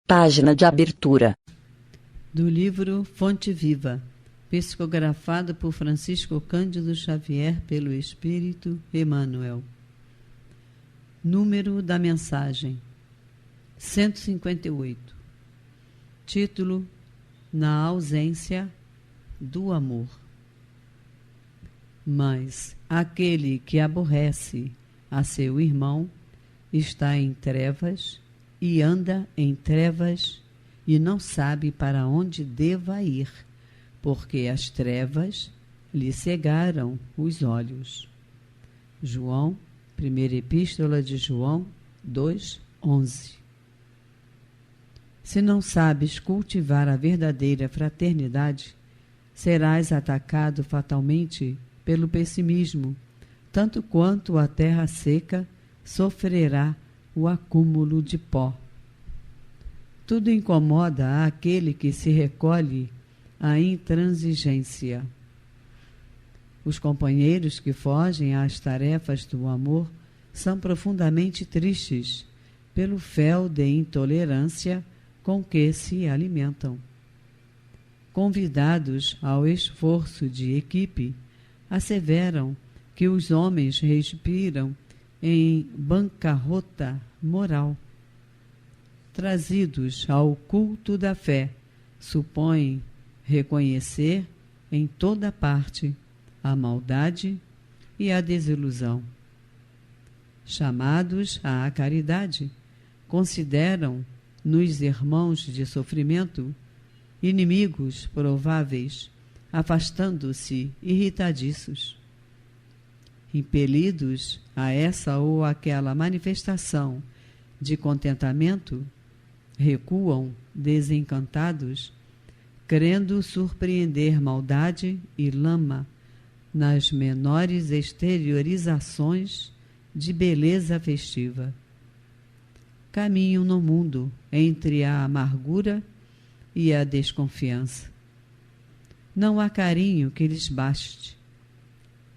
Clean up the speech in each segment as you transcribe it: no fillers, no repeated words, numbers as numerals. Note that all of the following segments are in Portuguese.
Página de abertura. Do livro Fonte Viva, psicografado por Francisco Cândido Xavier pelo Espírito Emmanuel. Número da mensagem: 158. Título: Na ausência do amor. Mas aquele que aborrece a seu irmão está em trevas e anda em trevas e não sabe para onde deva ir, porque as trevas lhe cegaram os olhos. João, primeira epístola de João 2:11. Se não sabes cultivar a verdadeira fraternidade, serás atacado fatalmente pelo pessimismo, tanto quanto a terra seca sofrerá o acúmulo de pó. Tudo incomoda àquele que se recolhe à intransigência. Os companheiros que fogem às tarefas do amor são profundamente tristes pelo fel de intolerância com que se alimentam. Convidados ao esforço de equipe, asseveram que os homens respiram em bancarrota moral. Trazidos ao culto da fé, supõem reconhecer em toda parte a maldade e a desilusão. Chamados à caridade, consideram nos irmãos de sofrimento inimigos prováveis, afastando-se irritadiços. Impelidos a essa ou aquela manifestação de contentamento, recuam desencantados, crendo surpreender maldade e lama nas menores exteriorizações de beleza festiva. Caminham no mundo entre a amargura e a desconfiança. Não há carinho que lhes baste.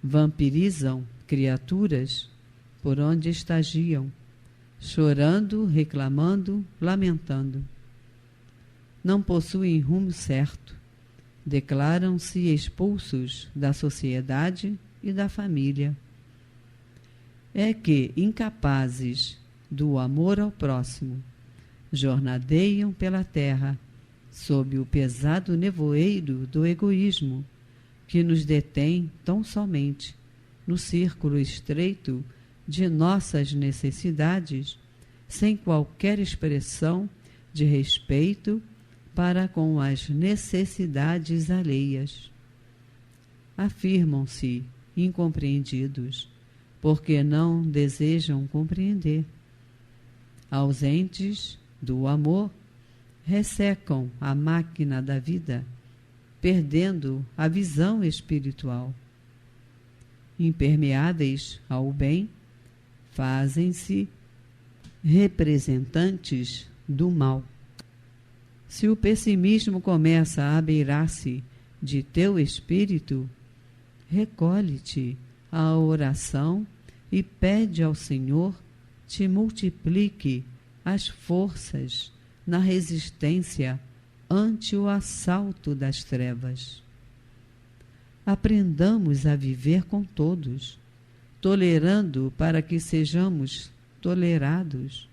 Vampirizam criaturas por onde estagiam, chorando, reclamando, lamentando. Não possuem rumo certo, declaram-se expulsos da sociedade e da família. É que, incapazes do amor ao próximo, jornadeiam pela terra sob o pesado nevoeiro do egoísmo, que nos detém tão somente no círculo estreito de nossas necessidades, sem qualquer expressão de respeito para com as necessidades alheias. Afirmam-se incompreendidos, porque não desejam compreender. Ausentes do amor, ressecam a máquina da vida, perdendo a visão espiritual. Impermeáveis ao bem, fazem-se representantes do mal. Se o pessimismo começa a beirar-se de teu espírito, recolhe-te à oração e pede ao Senhor te multiplique as forças na resistência ante o assalto das trevas. Aprendamos a viver com todos, tolerando para que sejamos tolerados,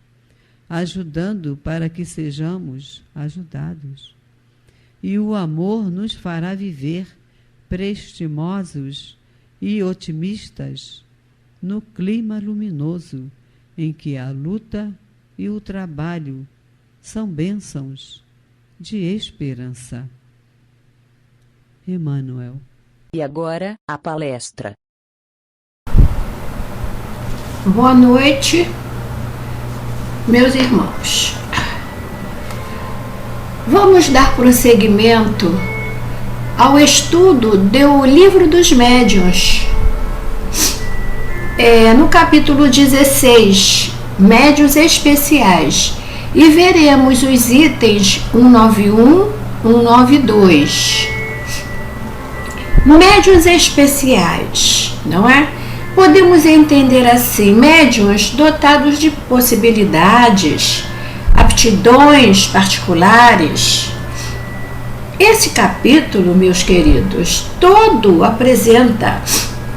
ajudando para que sejamos ajudados. E o amor nos fará viver prestimosos e otimistas no clima luminoso em que a luta e o trabalho são bênçãos de esperança. Emmanuel. E agora, a palestra. Boa noite, meus irmãos. Vamos dar prosseguimento ao estudo do Livro dos Médiuns. No capítulo 16, Médiuns Especiais, e veremos os itens 191, 192. Médiuns especiais, não é? Podemos entender assim: médiuns dotados de possibilidades, aptidões aptidões particulares. Esse capítulo, meus queridos, todo apresenta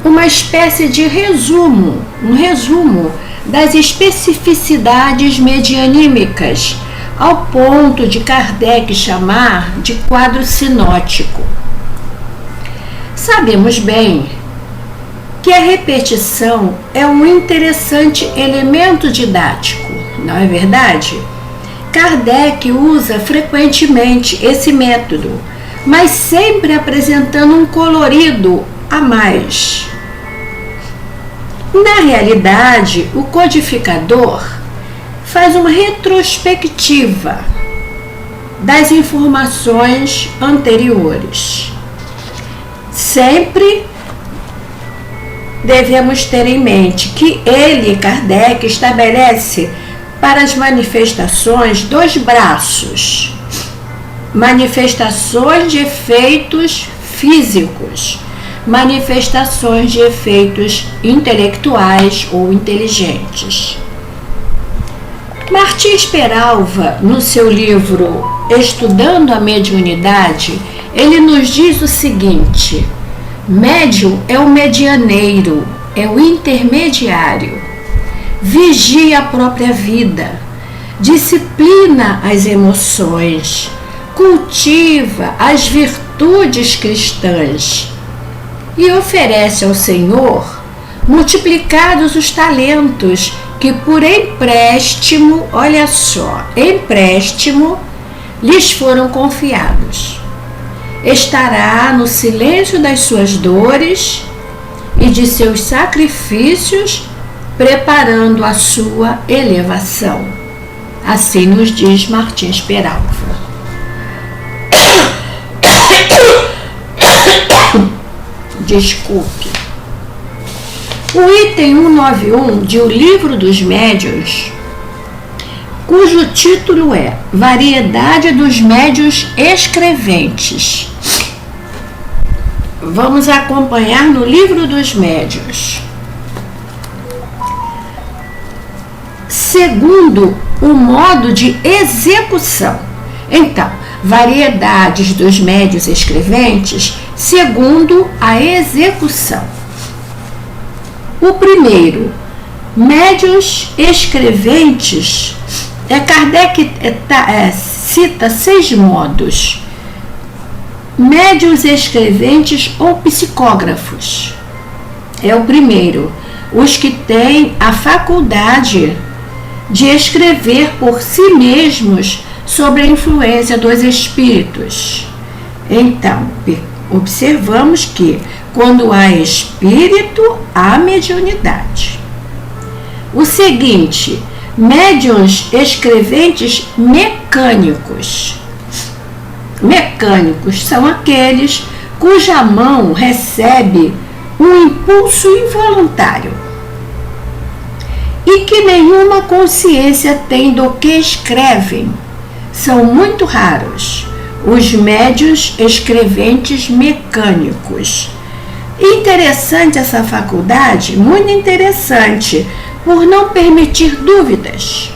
uma espécie de resumo, um resumo das especificidades medianímicas, ao ponto de Kardec chamar de quadro sinótico. Sabemos bem que a repetição é um interessante elemento didático, não é verdade? Kardec usa frequentemente esse método, mas sempre apresentando um colorido a mais. Na realidade, o codificador faz uma retrospectiva das informações anteriores. Sempre devemos ter em mente que ele, Kardec, estabelece para as manifestações 2 braços: manifestações de efeitos físicos, manifestações de efeitos intelectuais ou inteligentes. Martins Peralva, no seu livro Estudando a Mediunidade, ele nos diz o seguinte: médium é o medianeiro, é o intermediário, vigia a própria vida, disciplina as emoções, cultiva as virtudes cristãs e oferece ao Senhor multiplicados os talentos que por empréstimo, olha só, empréstimo, lhes foram confiados. Estará no silêncio das suas dores e de seus sacrifícios, preparando a sua elevação. Assim nos diz Martins Peralva. Desculpe. O item 191 de O Livro dos Médiuns, cujo título é Variedade dos Médiuns Escreventes. Vamos acompanhar no Livro dos Médiuns. Segundo o modo de execução. Então, variedades dos médiuns escreventes segundo a execução. O primeiro, médiuns escreventes, Kardec cita 6 modos. Médiuns escreventes ou psicógrafos. É o primeiro, os que têm a faculdade de escrever por si mesmos sobre a influência dos espíritos. Então, observamos que quando há espírito, há mediunidade. O seguinte, médiuns escreventes mecânicos. Mecânicos são aqueles cuja mão recebe um impulso involuntário e que nenhuma consciência tem do que escrevem. São muito raros os médiuns escreventes mecânicos. Interessante essa faculdade, muito interessante, por não permitir dúvidas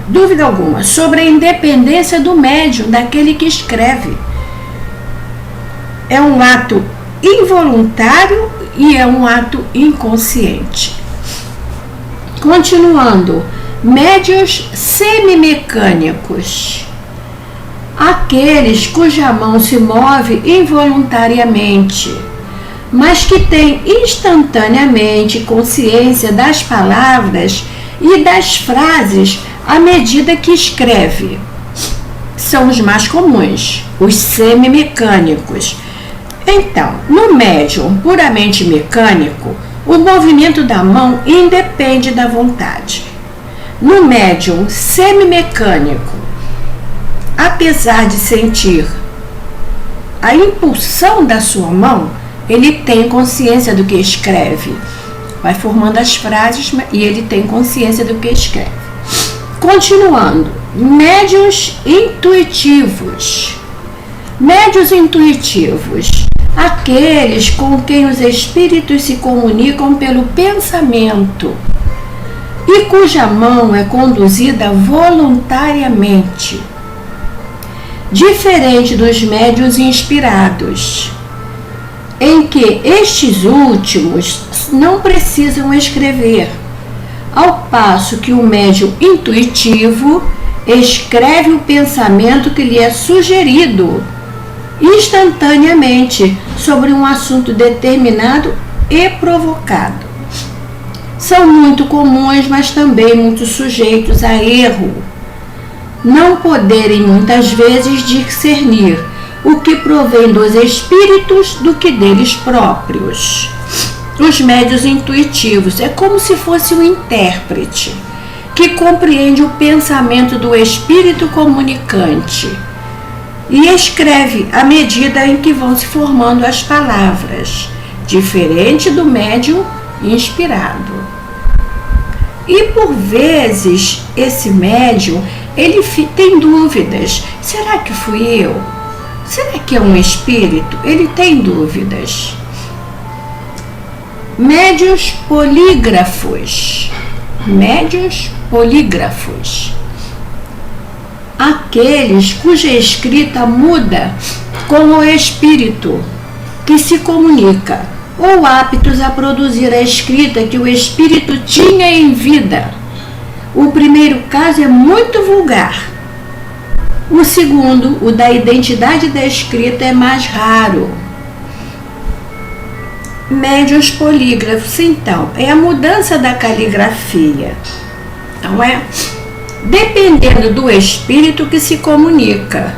dúvida alguma, sobre a independência do médium, daquele que escreve. É um ato involuntário e é um ato inconsciente. Continuando, médiuns semimecânicos. Aqueles cuja mão se move involuntariamente, mas que têm instantaneamente consciência das palavras e das frases à medida que escreve. São os mais comuns, os semimecânicos. Então, no médium puramente mecânico, o movimento da mão independe da vontade. No médium semimecânico, apesar de sentir a impulsão da sua mão, ele tem consciência do que escreve. Vai formando as frases e ele tem consciência do que escreve. Continuando, médiuns intuitivos. Médiuns intuitivos, aqueles com quem os espíritos se comunicam pelo pensamento. e cuja mão é conduzida voluntariamente, diferente dos médiuns inspirados, em que estes últimos não precisam escrever, ao passo que o médium intuitivo escreve o pensamento que lhe é sugerido instantaneamente sobre um assunto determinado e provocado. São muito comuns, mas também muito sujeitos a erro, não poderem muitas vezes discernir o que provém dos espíritos do que deles próprios. Os médiuns intuitivos é como se fosse um intérprete que compreende o pensamento do espírito comunicante e escreve à medida em que vão se formando as palavras, diferente do médium inspirado. E por vezes esse médium ele tem dúvidas: será que fui eu? Será que é um espírito? Ele tem dúvidas. Médiuns polígrafos. Médiuns polígrafos. Aqueles cuja escrita muda com o espírito que se comunica, ou aptos a produzir a escrita que o espírito tinha em vida. O primeiro caso é muito vulgar. O segundo, o da identidade da escrita, é mais raro. Médiuns polígrafos, então, é a mudança da caligrafia, não é? Dependendo do espírito que se comunica.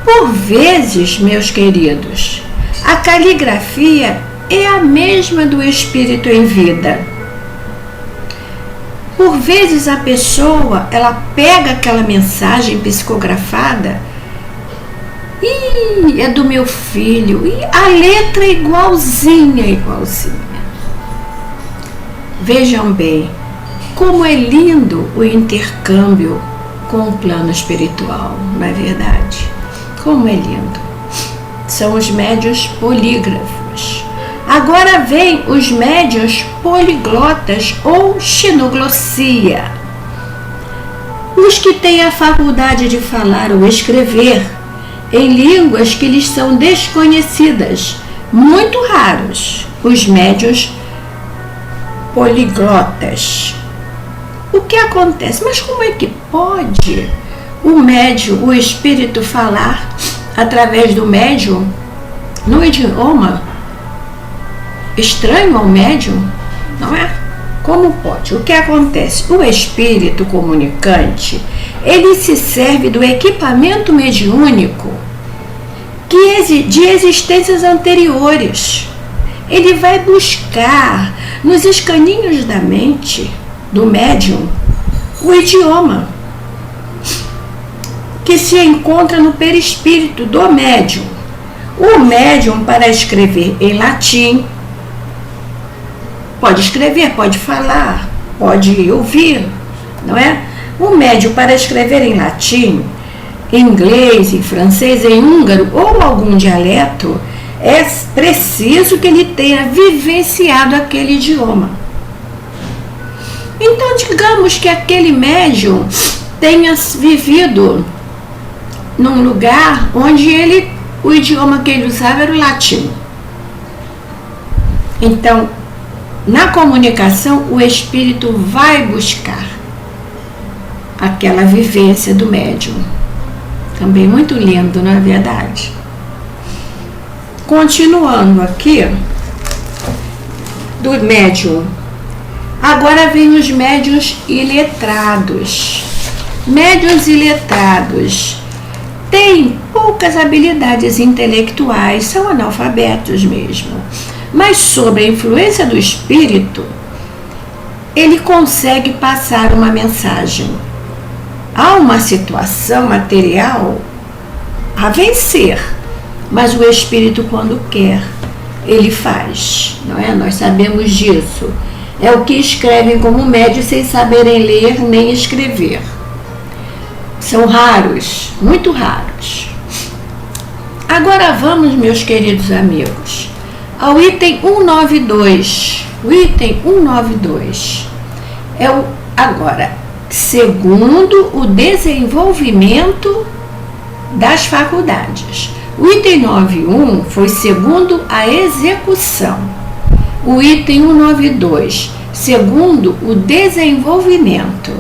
Por vezes, meus queridos, a caligrafia é a mesma do espírito em vida. Por vezes a pessoa, ela pega aquela mensagem psicografada e é do meu filho, e a letra é igualzinha. Vejam bem, como é lindo o intercâmbio com o plano espiritual, não é verdade? Como é lindo. São os médiuns polígrafos. Agora vem os médiuns poliglotas ou xenoglossia. Os que têm a faculdade de falar ou escrever em línguas que lhes são desconhecidas, muito raros, os médiuns poliglotas. O que acontece? Mas como é que pode o médium, o espírito, falar através do médium no idioma estranho ao médium? Não é? Como pode? O que acontece? O espírito comunicante, ele se serve do equipamento mediúnico de existências anteriores. Ele vai buscar nos escaninhos da mente do médium o idioma que se encontra no perispírito do médium. O médium, para escrever em latim, pode escrever, pode falar, pode ouvir, não é? O médium, para escrever em latim, em inglês, em francês, em húngaro ou algum dialeto, é preciso que ele tenha vivenciado aquele idioma. Então, digamos que aquele médium tenha vivido num lugar onde o idioma que ele usava era o latim. Então, na comunicação, o espírito vai buscar aquela vivência do médium. Também muito lindo, não é verdade? Continuando aqui, do médium. Agora vem os médiuns iletrados. Médiuns iletrados têm poucas habilidades intelectuais, são analfabetos mesmo. Mas sob a influência do espírito, ele consegue passar uma mensagem. Há uma situação material a vencer, mas o espírito, quando quer, ele faz, não é? Nós sabemos disso. É o que escrevem como médios sem saberem ler nem escrever. São raros, muito raros. Agora vamos, meus queridos amigos, ao item 192. O item 192 é Agora, segundo o desenvolvimento das faculdades. O item 9.1 foi segundo a execução. O item 192, segundo o desenvolvimento.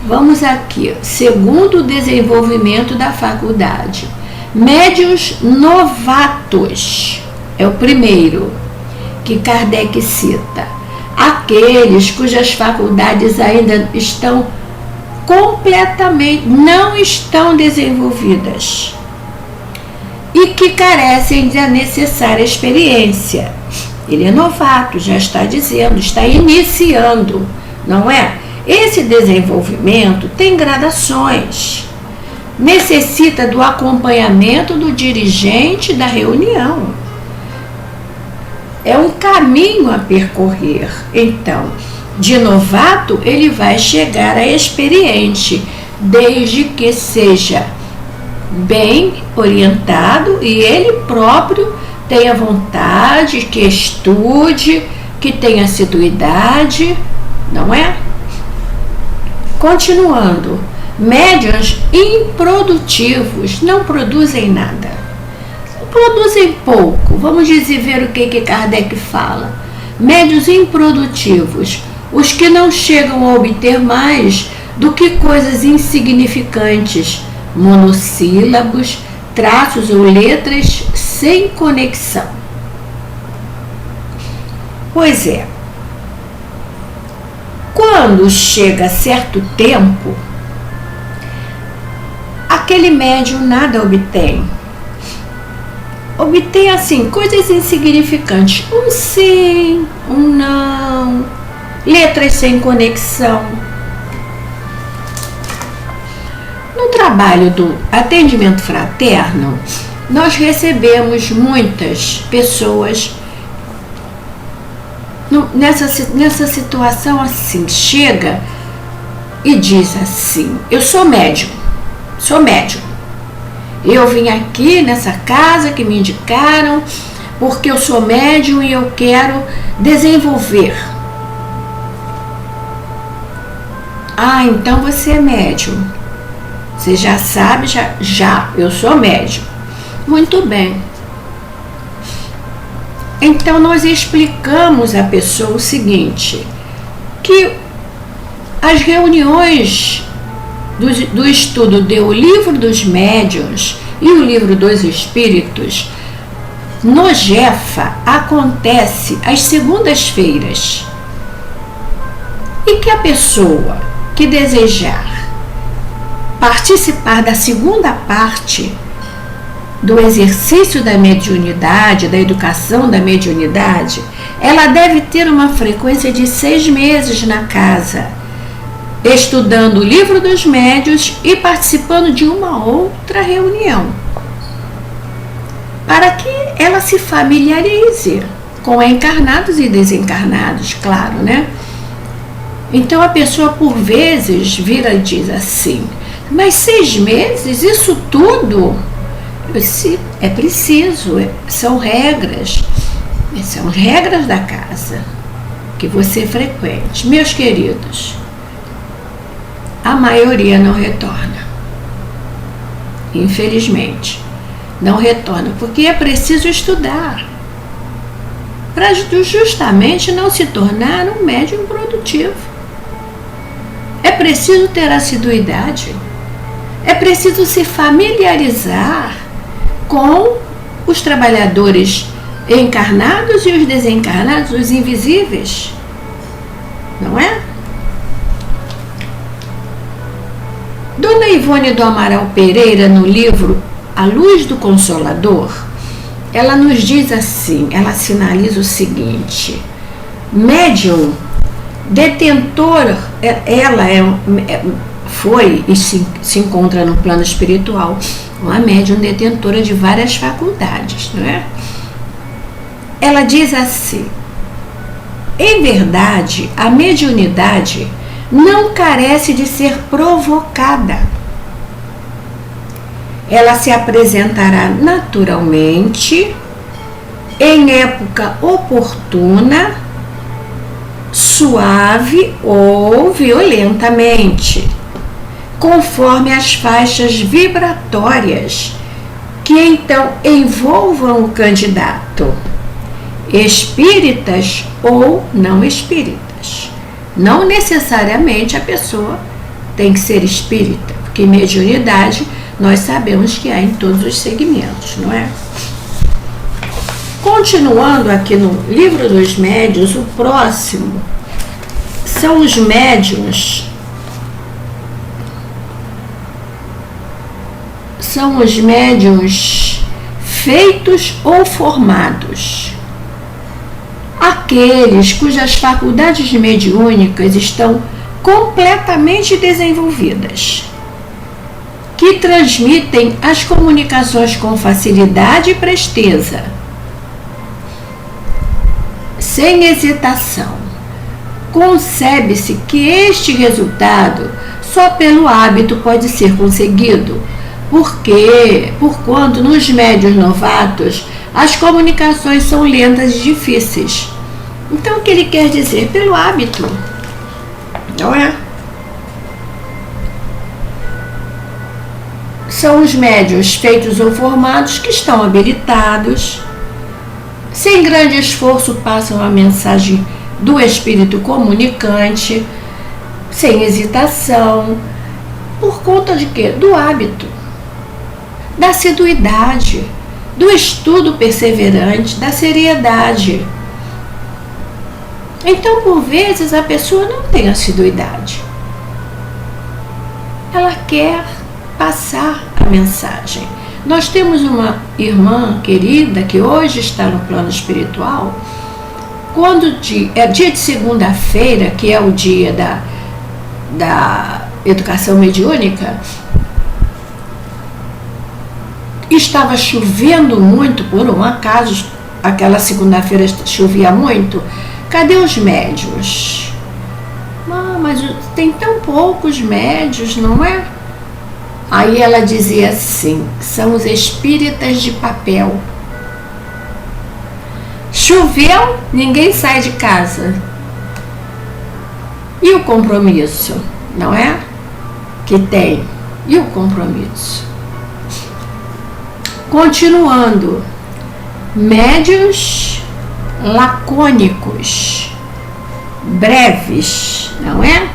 Vamos aqui, segundo o desenvolvimento da faculdade. Médiuns novatos, é o primeiro que Kardec cita. Aqueles cujas faculdades ainda estão completamente, não estão desenvolvidas e que carecem da necessária experiência. Ele é novato, já está dizendo, está iniciando, não é? Esse desenvolvimento tem gradações, necessita do acompanhamento do dirigente da reunião. É um caminho a percorrer. Então, de novato, ele vai chegar a experiente, desde que seja bem orientado e ele próprio tenha vontade, que estude, que tenha assiduidade, não é? Continuando, médiuns improdutivos não produzem nada. Produzem pouco. Vamos ver o que Kardec fala. Médiuns improdutivos, os que não chegam a obter mais do que coisas insignificantes, monossílabos, traços ou letras sem conexão. Pois é, quando chega certo tempo, aquele médium nada obtém. Obtém assim, coisas insignificantes, um sim, um não, letras sem conexão. No trabalho do atendimento fraterno, nós recebemos muitas pessoas nessa situação assim, chega e diz assim, eu sou médium. Eu vim aqui nessa casa que me indicaram porque eu sou médium e eu quero desenvolver. Ah, então você é médium. Você já sabe, eu sou médium. Muito bem. Então nós explicamos à pessoa o seguinte, que as reuniões do estudo do Livro dos Médiuns e o Livro dos Espíritos, no Jefa, acontece às segundas-feiras. E que a pessoa que desejar participar da segunda parte do exercício da mediunidade, da educação da mediunidade, ela deve ter uma frequência de 6 meses na casa, estudando o Livro dos Médiuns e participando de uma outra reunião, para que ela se familiarize com encarnados e desencarnados, claro, né? Então a pessoa por vezes vira e diz assim, mas 6 meses, isso tudo? É preciso, são regras da casa que você frequente. Meus queridos, a maioria não retorna, infelizmente, não retorna, porque é preciso estudar, para justamente não se tornar um médium produtivo. É preciso ter assiduidade, é preciso se familiarizar com os trabalhadores encarnados e os desencarnados, os invisíveis, não é? Dona Ivone do Amaral Pereira, no livro A Luz do Consolador, ela nos diz assim, ela sinaliza o seguinte, médium, detentor, ela foi e se encontra no plano espiritual, uma médium detentora de várias faculdades, não é? Ela diz assim, em verdade, a mediunidade não carece de ser provocada. Ela se apresentará naturalmente, em época oportuna, suave ou violentamente, conforme as faixas vibratórias que então envolvam o candidato, espíritas ou não espíritas. Não necessariamente a pessoa tem que ser espírita, porque mediunidade nós sabemos que há em todos os segmentos, não é? Continuando aqui no Livro dos Médiuns, o próximo são os médiuns. São os médiuns feitos ou formados. Aqueles cujas faculdades mediúnicas estão completamente desenvolvidas, que transmitem as comunicações com facilidade e presteza, sem hesitação. Concebe-se que este resultado só pelo hábito pode ser conseguido, porquanto nos médiuns novatos as comunicações são lentas e difíceis. Então, o que ele quer dizer? Pelo hábito, não é? São os médiuns feitos ou formados que estão habilitados, sem grande esforço passam a mensagem do espírito comunicante, sem hesitação, por conta de quê? Do hábito, da assiduidade, do estudo perseverante, da seriedade. Então, por vezes, a pessoa não tem assiduidade. Ela quer passar a mensagem. Nós temos uma irmã querida que hoje está no plano espiritual. Quando é dia de segunda-feira, que é o dia da educação mediúnica, estava chovendo muito, por um acaso, aquela segunda-feira chovia muito. Cadê os médiuns? Mas tem tão poucos médiuns, não é? Aí ela dizia assim: são os espíritas de papel. Choveu, ninguém sai de casa. E o compromisso, não é? Que tem. E o compromisso? Continuando, médiuns lacônicos, breves, não é?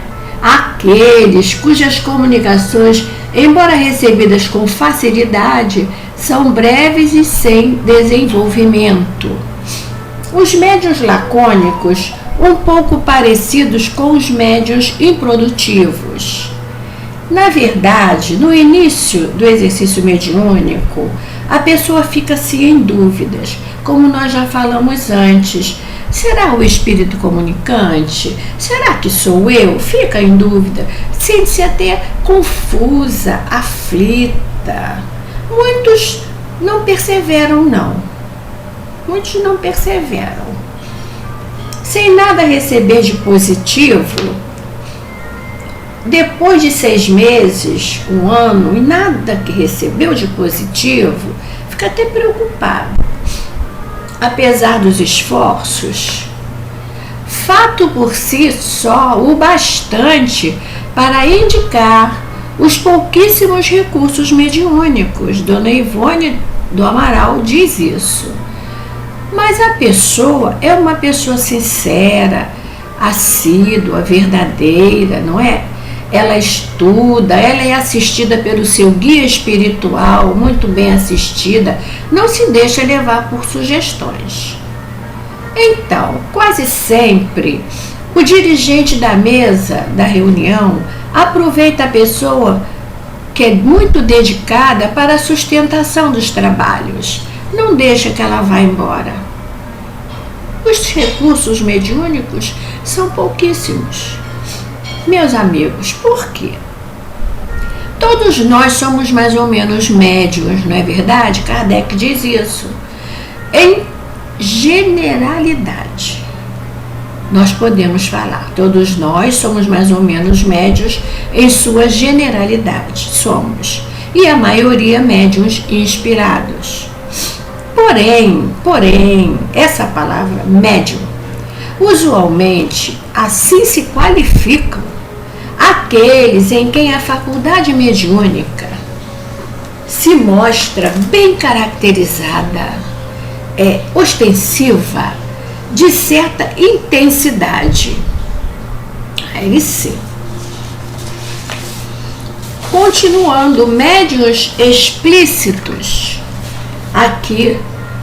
Aqueles cujas comunicações, embora recebidas com facilidade, são breves e sem desenvolvimento. Os médiuns lacônicos, um pouco parecidos com os médiuns improdutivos. Na verdade, no início do exercício mediúnico, a pessoa fica-se em dúvidas, como nós já falamos antes. Será o espírito comunicante? Será que sou eu? Fica em dúvida, sente-se até confusa, aflita. Muitos não perseveram, não. Muitos não perseveram. Sem nada receber de positivo, depois de 6 meses, 1 ano, e nada que recebeu de positivo, fica até preocupado. Apesar dos esforços, fato por si só o bastante para indicar os pouquíssimos recursos mediúnicos. Dona Ivone do Amaral diz isso. Mas a pessoa é uma pessoa sincera, assídua, verdadeira, não é? Ela estuda, ela é assistida pelo seu guia espiritual, muito bem assistida, não se deixa levar por sugestões. Então, quase sempre, o dirigente da mesa da reunião aproveita a pessoa que é muito dedicada para a sustentação dos trabalhos, não deixa que ela vá embora. Os recursos mediúnicos são pouquíssimos. Meus amigos, por quê? Todos nós somos mais ou menos médiuns, não é verdade? Kardec diz isso. Em generalidade, nós podemos falar, todos nós somos mais ou menos médiuns em sua generalidade, somos. E a maioria médiuns inspirados. Porém, essa palavra médium Usualmente, assim se qualificam aqueles em quem a faculdade mediúnica se mostra bem caracterizada, ostensiva, de certa intensidade. Aí sim. Continuando, médiuns explícitos, aqui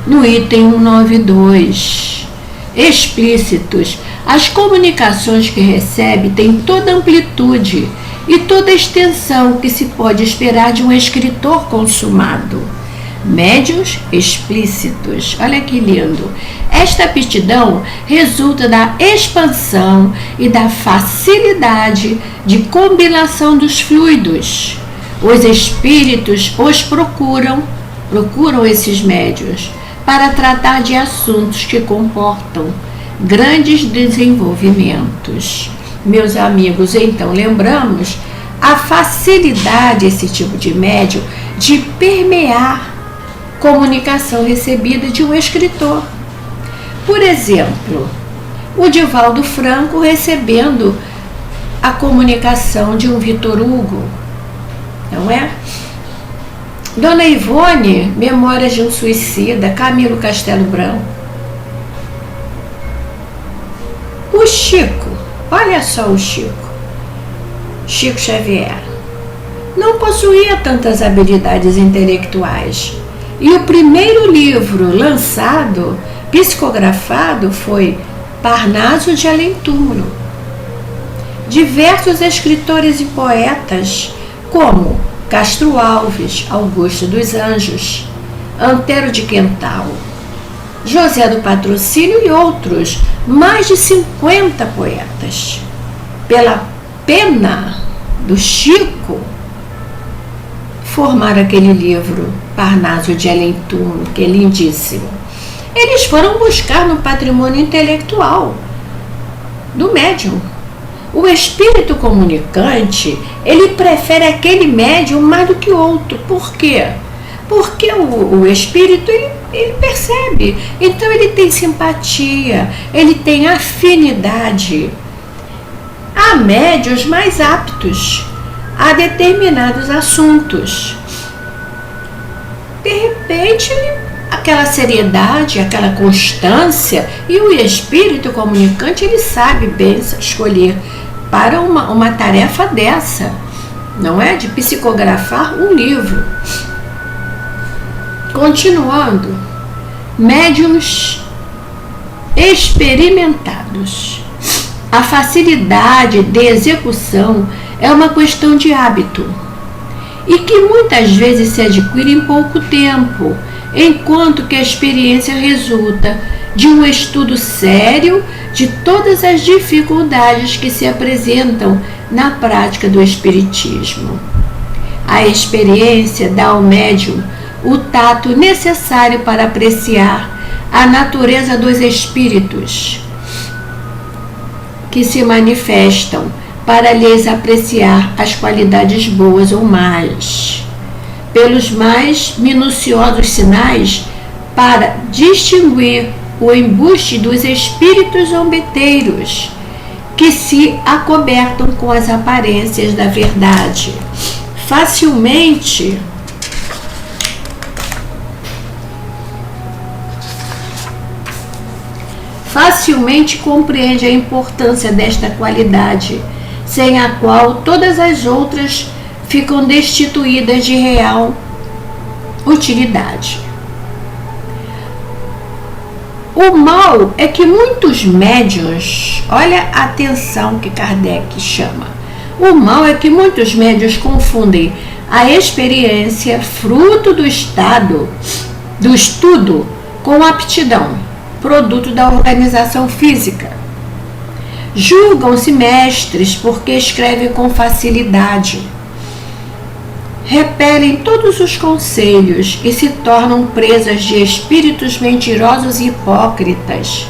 no item 192. Explícitos. As comunicações que recebe têm toda a amplitude e toda a extensão que se pode esperar de um escritor consumado. Médiuns explícitos. Olha que lindo. Esta aptidão resulta da expansão e da facilidade de combinação dos fluidos. Os espíritos os procuram esses médiuns para tratar de assuntos que comportam grandes desenvolvimentos. Meus amigos, então lembramos a facilidade esse tipo de médium de permear comunicação recebida de um escritor. Por exemplo, o Divaldo Franco recebendo a comunicação de um Vitor Hugo, não é? Dona Ivone, Memórias de um Suicida, Camilo Castelo Branco. O Chico, olha só o Chico Xavier, não possuía tantas habilidades intelectuais. E o primeiro livro lançado, psicografado, foi Parnaso de Além-Túmulo. Diversos escritores e poetas, como Castro Alves, Augusto dos Anjos, Antero de Quental, José do Patrocínio e outros, mais de 50 poetas, pela pena do Chico, formaram aquele livro, Parnaso de Além-Túmulo, que é lindíssimo. Eles foram buscar no patrimônio intelectual do médium. O espírito comunicante, ele prefere aquele médium mais do que outro. Por quê? Porque o espírito, ele percebe. Então, ele tem simpatia, ele tem afinidade. Há médiuns mais aptos a determinados assuntos. De repente, aquela seriedade, aquela constância, e o espírito comunicante, ele sabe bem escolher para uma tarefa dessa, não é? De psicografar um livro. Continuando, médiuns experimentados. A facilidade de execução é uma questão de hábito e que muitas vezes se adquire em pouco tempo, enquanto que a experiência resulta de um estudo sério de todas as dificuldades que se apresentam na prática do espiritismo. A experiência dá ao médium o tato necessário para apreciar a natureza dos espíritos que se manifestam, para lhes apreciar as qualidades boas ou más, pelos mais minuciosos sinais, para distinguir o embuste dos espíritos zombeteiros, que se acobertam com as aparências da verdade. Facilmente compreende a importância desta qualidade, sem a qual todas as outras ficam destituídas de real utilidade. O mal é que muitos médiuns, olha a atenção que Kardec chama, o mal é que muitos médiuns confundem a experiência, fruto do estudo, com aptidão, produto da organização física. Julgam-se mestres porque escrevem com facilidade, repelem todos os conselhos e se tornam presas de espíritos mentirosos e hipócritas,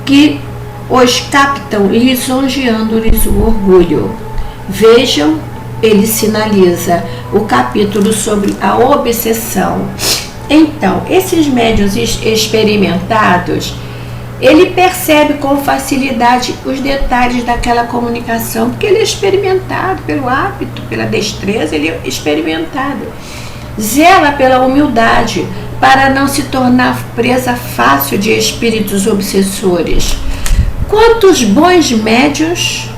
que os captam lisonjeando-lhes o orgulho. Vejam, ele sinaliza o capítulo sobre a obsessão. Então, esses médiuns experimentados, ele percebe com facilidade os detalhes daquela comunicação, porque ele é experimentado pelo hábito, pela destreza, ele é experimentado. Zela pela humildade, para não se tornar presa fácil de espíritos obsessores. Quantos bons médiuns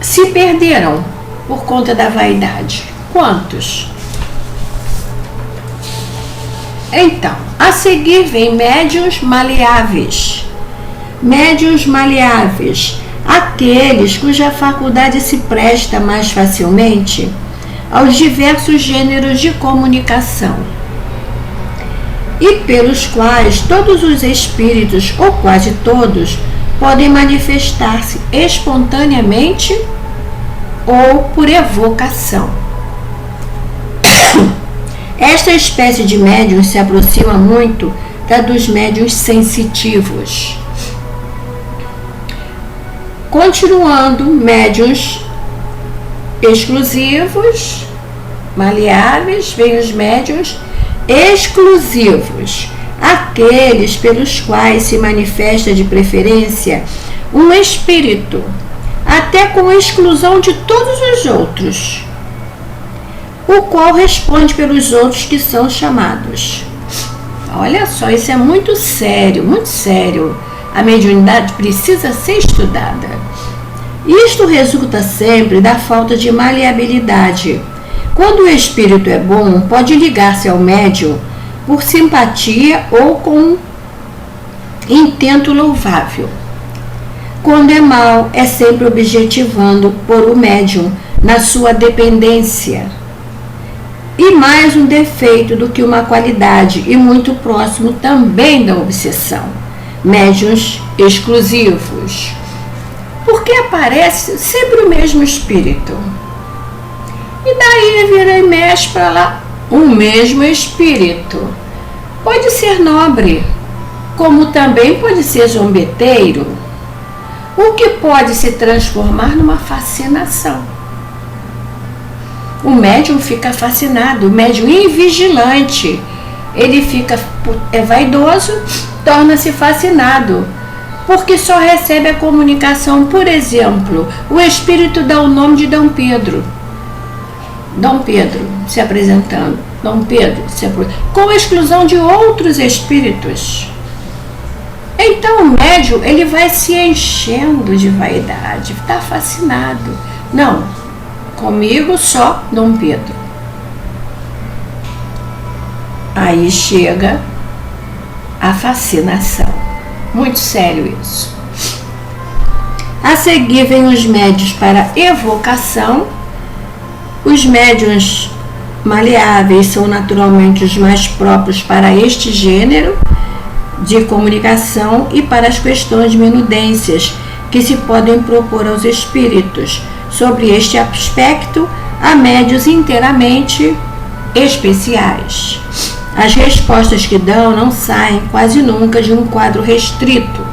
se perderam por conta da vaidade? Quantos? Então, a seguir vem médiuns maleáveis. Médiuns maleáveis, aqueles cuja faculdade se presta mais facilmente aos diversos gêneros de comunicação e pelos quais todos os espíritos, ou quase todos, podem manifestar-se espontaneamente ou por evocação. Esta espécie de médiuns se aproxima muito da dos médiuns sensitivos. Continuando, médiuns exclusivos, maleáveis, vêm os médiuns exclusivos, aqueles pelos quais se manifesta de preferência um espírito, até com exclusão de todos os outros, o qual responde pelos outros que são chamados. Olha só, isso é muito sério, muito sério. A mediunidade precisa ser estudada. Isto resulta sempre da falta de maleabilidade. Quando o espírito é bom, pode ligar-se ao médium por simpatia ou com intento louvável. Quando é mau, é sempre objetivando por o médium na sua dependência. E mais um defeito do que uma qualidade, e muito próximo também da obsessão. Médiuns exclusivos. Porque aparece sempre o mesmo espírito. E daí vira e mexe para lá o mesmo espírito. Pode ser nobre, como também pode ser zombeteiro, o que pode se transformar numa fascinação. O médium fica fascinado, o médium invigilante, ele é vaidoso, torna-se fascinado, porque só recebe a comunicação. Por exemplo, o espírito dá o nome de Dom Pedro. Dom Pedro se apresentando, Dom Pedro com a exclusão de outros espíritos. Então o médium, ele vai se enchendo de vaidade, está fascinado. Não, comigo só Dom Pedro. Aí chega a fascinação. Muito sério isso. A seguir vem os médiuns para evocação. Os médiuns maleáveis são naturalmente os mais próprios para este gênero de comunicação e para as questões menudências que se podem propor aos espíritos. Sobre este aspecto, há médiuns inteiramente especiais. As respostas que dão não saem quase nunca de um quadro restrito,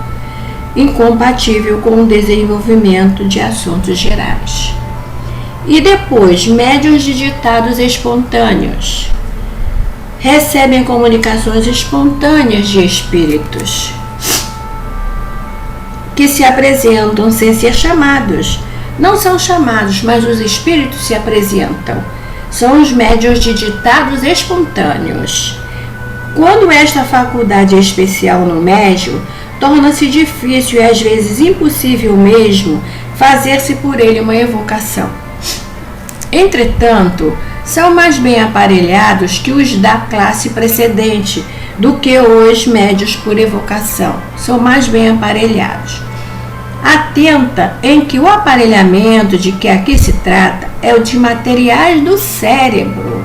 incompatível com o desenvolvimento de assuntos gerais. E depois, médiuns de ditados espontâneos. Recebem comunicações espontâneas de espíritos que se apresentam sem ser chamados. Não são chamados, mas os espíritos se apresentam. São os médiuns de ditados espontâneos. Quando esta faculdade é especial no médium, torna-se difícil e às vezes impossível mesmo fazer-se por ele uma evocação. Entretanto, são mais bem aparelhados que os da classe precedente do que os médiuns por evocação. São mais bem aparelhados. Atenta em que o aparelhamento de que aqui se trata é o de materiais do cérebro.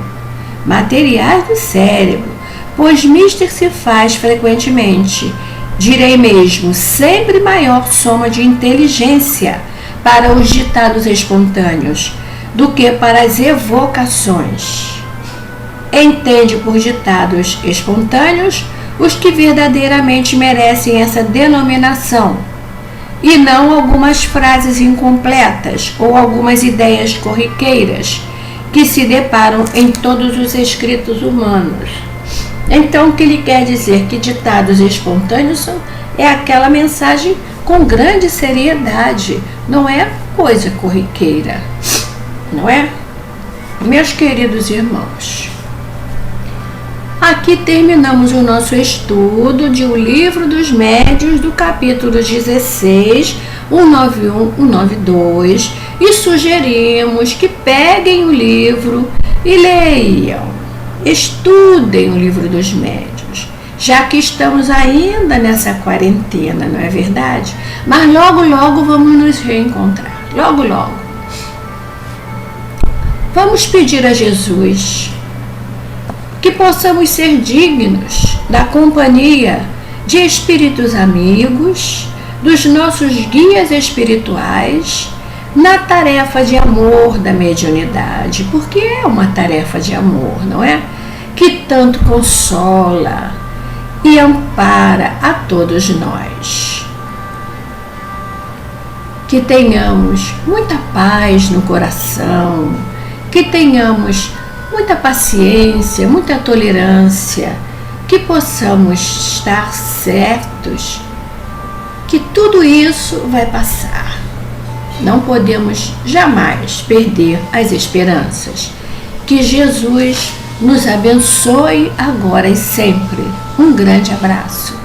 Materiais do cérebro, pois mister se faz frequentemente, direi mesmo, sempre maior soma de inteligência para os ditados espontâneos do que para as evocações. Entende por ditados espontâneos os que verdadeiramente merecem essa denominação, e não algumas frases incompletas ou algumas ideias corriqueiras que se deparam em todos os escritos humanos. Então, o que ele quer dizer? Que ditados espontâneos é aquela mensagem com grande seriedade, não é coisa corriqueira, não é? Meus queridos irmãos, aqui terminamos o nosso estudo de O Livro dos Médiuns, do capítulo 16, 191, 192, e sugerimos que peguem o livro e leiam, estudem o Livro dos Médiuns, já que estamos ainda nessa quarentena, não é verdade? Mas logo, logo vamos nos reencontrar, logo, logo. Vamos pedir a Jesus que possamos ser dignos da companhia de espíritos amigos, dos nossos guias espirituais, na tarefa de amor da mediunidade, porque é uma tarefa de amor, não é? Que tanto consola e ampara a todos nós. Que tenhamos muita paz no coração, que tenhamos muita paciência, muita tolerância, que possamos estar certos que tudo isso vai passar. Não podemos jamais perder as esperanças. Que Jesus nos abençoe agora e sempre. Um grande abraço.